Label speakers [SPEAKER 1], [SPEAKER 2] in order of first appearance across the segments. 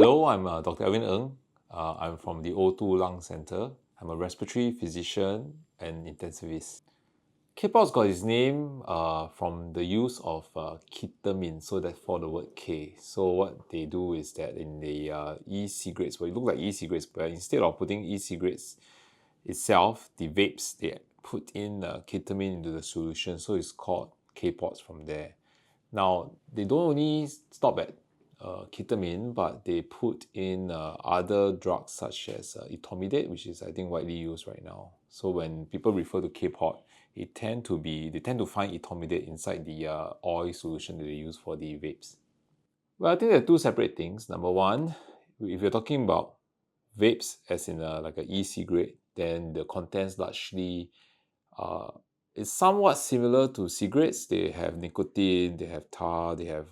[SPEAKER 1] Hello, I'm Dr. Alvin Ng. I'm from the O2 Lung Center. I'm a respiratory physician and intensivist. K-pop's got its name from the use of ketamine, so that's for the word K. So what they do is that in the e-cigarettes, well, it look like e-cigarettes, but instead of putting e-cigarettes itself, the vapes, they put in ketamine into the solution, so it's called K-pops from there. Now, they don't only stop at ketamine, but they put in other drugs such as etomidate, which is I think widely used right now. So when people refer to K-pop, they tend to find etomidate inside the oil solution that they use for the vapes. Well, I think there are two separate things. Number one, if you're talking about vapes as in like an e-cigarette, then the contents largely it's somewhat similar to cigarettes. They have nicotine, they have tar, they have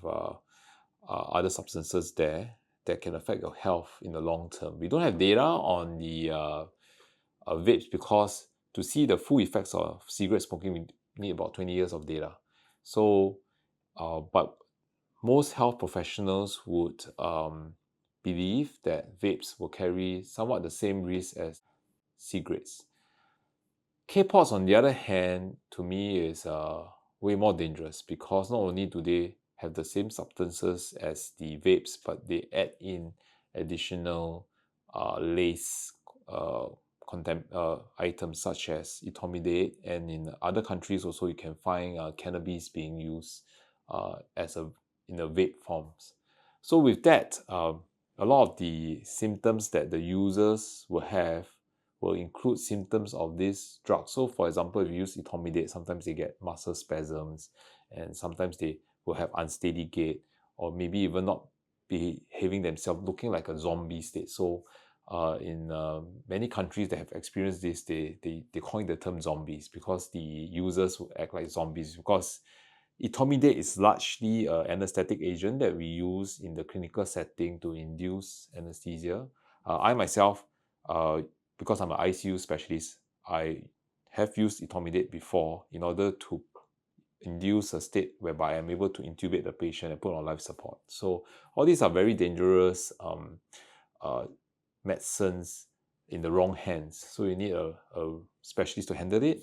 [SPEAKER 1] other substances there that can affect your health in the long term. We don't have data on the vapes because to see the full effects of cigarette smoking, we need about 20 years of data. So, but most health professionals would believe that vapes will carry somewhat the same risk as cigarettes. K-pops, on the other hand, to me is way more dangerous because not only do they have the same substances as the vapes, but they add in additional lace items such as etomidate, and in other countries also you can find cannabis being used in the vape forms. So with that, a lot of the symptoms that the users will have will include symptoms of this drug. So for example, if you use etomidate, sometimes they get muscle spasms and sometimes they will have unsteady gait or maybe even not behaving themselves, looking like a zombie state. So in many countries that have experienced this, they coin the term zombies because the users will act like zombies because etomidate is largely an anesthetic agent that we use in the clinical setting to induce anesthesia. I myself, because I'm an ICU specialist, I have used etomidate before in order to induce a state whereby I'm able to intubate the patient and put on life support. So all these are very dangerous medicines in the wrong hands. So you need a specialist to handle it.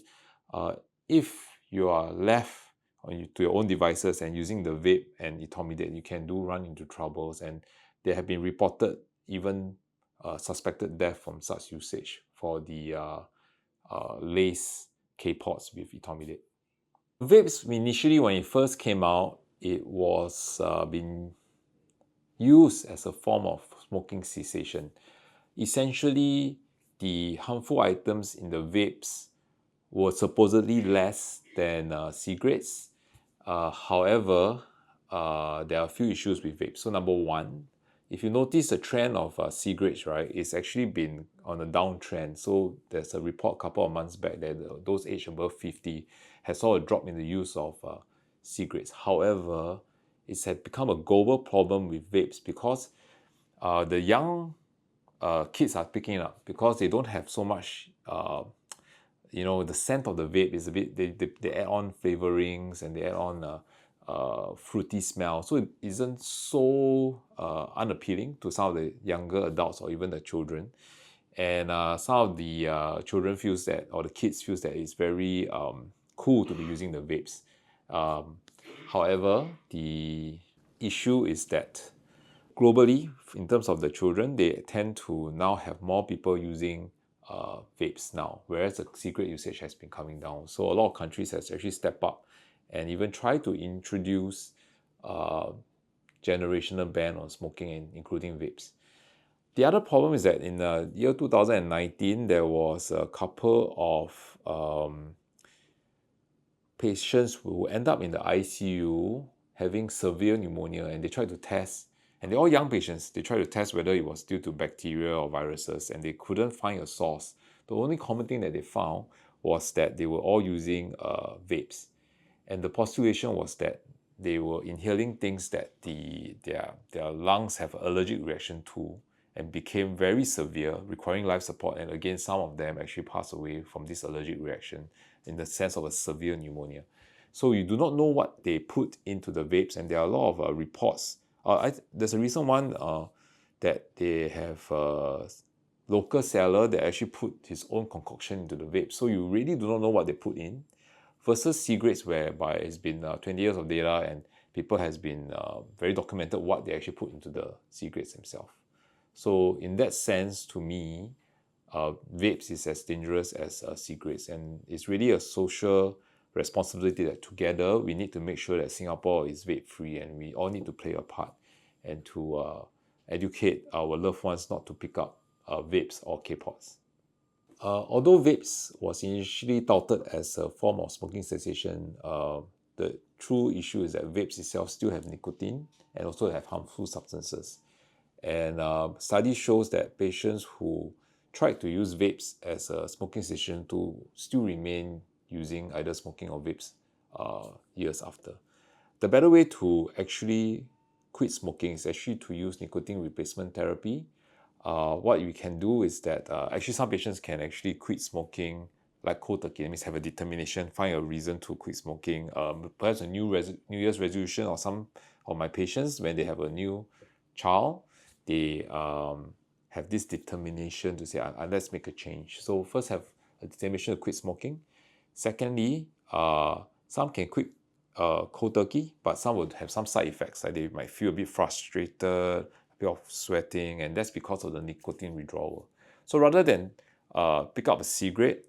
[SPEAKER 1] If you are left to your own devices and using the vape and etomidate, you can run into troubles, and there have been reported even suspected death from such usage for the lace K-pops with etomidate. Vapes, initially when it first came out, it was being used as a form of smoking cessation. Essentially, the harmful items in the vapes were supposedly less than cigarettes. However, there are a few issues with vapes. So number one, if you notice the trend of cigarettes, right, it's actually been on a downtrend. So there's a report a couple of months back that those aged above 50 has saw a drop in the use of cigarettes. However, it's had become a global problem with vapes because the young kids are picking it up because they don't have so much the scent of the vape is a bit, they add on flavorings and they add on fruity smell, so it isn't so unappealing to some of the younger adults or even the children. And some of the children feels that, or the kids feels that it's very cool to be using the vapes. However, the issue is that globally, in terms of the children, they tend to now have more people using vapes now, whereas the cigarette usage has been coming down. So a lot of countries has actually stepped up and even tried to introduce generational ban on smoking, including vapes. The other problem is that in the year 2019, there was a couple of patients who end up in the ICU having severe pneumonia, and they tried to test, and they're all young patients, they tried to test whether it was due to bacteria or viruses, and they couldn't find a source. The only common thing that they found was that they were all using vapes. And the postulation was that they were inhaling things that their lungs have an allergic reaction to and became very severe, requiring life support. And again, some of them actually passed away from this allergic reaction in the sense of a severe pneumonia. So you do not know what they put into the vapes, and there are a lot of reports. There's a recent one that they have a local seller that actually put his own concoction into the vape. So you really do not know what they put in, versus cigarettes whereby it's been 20 years of data and people has been very documented what they actually put into the cigarettes themselves. So in that sense, to me, vapes is as dangerous as cigarettes, and it's really a social responsibility that together we need to make sure that Singapore is vape free, and we all need to play a part and to educate our loved ones not to pick up vapes or K-pops. Although vapes was initially touted as a form of smoking cessation, the true issue is that vapes itself still have nicotine and also have harmful substances. And study shows that patients who tried to use vapes as a smoking cessation to still remain using either smoking or vapes years after. The better way to actually quit smoking is actually to use nicotine replacement therapy. What you can do is that actually some patients can actually quit smoking like cold turkey. That means have a determination, find a reason to quit smoking. Perhaps a New Year's resolution, or some of my patients when they have a new child, they have this determination to say, let's make a change. So first have a determination to quit smoking. Secondly, some can quit cold turkey, but some would have some side effects, like they might feel a bit frustrated, a bit of sweating, and that's because of the nicotine withdrawal. So rather than pick up a cigarette,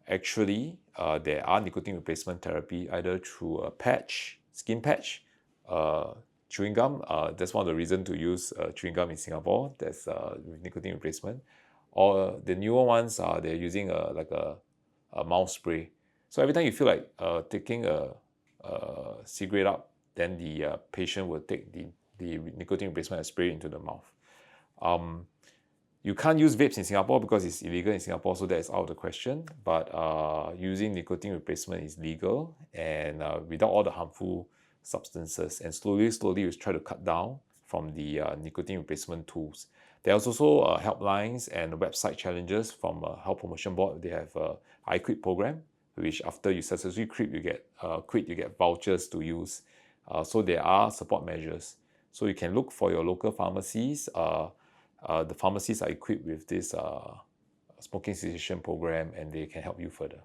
[SPEAKER 1] actually there are nicotine replacement therapy either through a patch, skin patch, chewing gum. That's one of the reasons to use chewing gum in Singapore. That's nicotine replacement. Or the newer ones are they're using like a mouth spray. So every time you feel like taking a cigarette up, then the patient will take the nicotine replacement and spray into the mouth. You can't use vapes in Singapore because it's illegal in Singapore, so that is out of the question. But using nicotine replacement is legal, and without all the harmful substances. And slowly we try to cut down from the nicotine replacement tools. There's also helplines and website challenges from Health Promotion Board. They have a I Quit program, which after you successfully quit, you get vouchers to use. So there are support measures. So you can look for your local pharmacies. The pharmacies are equipped with this smoking cessation program, and they can help you further.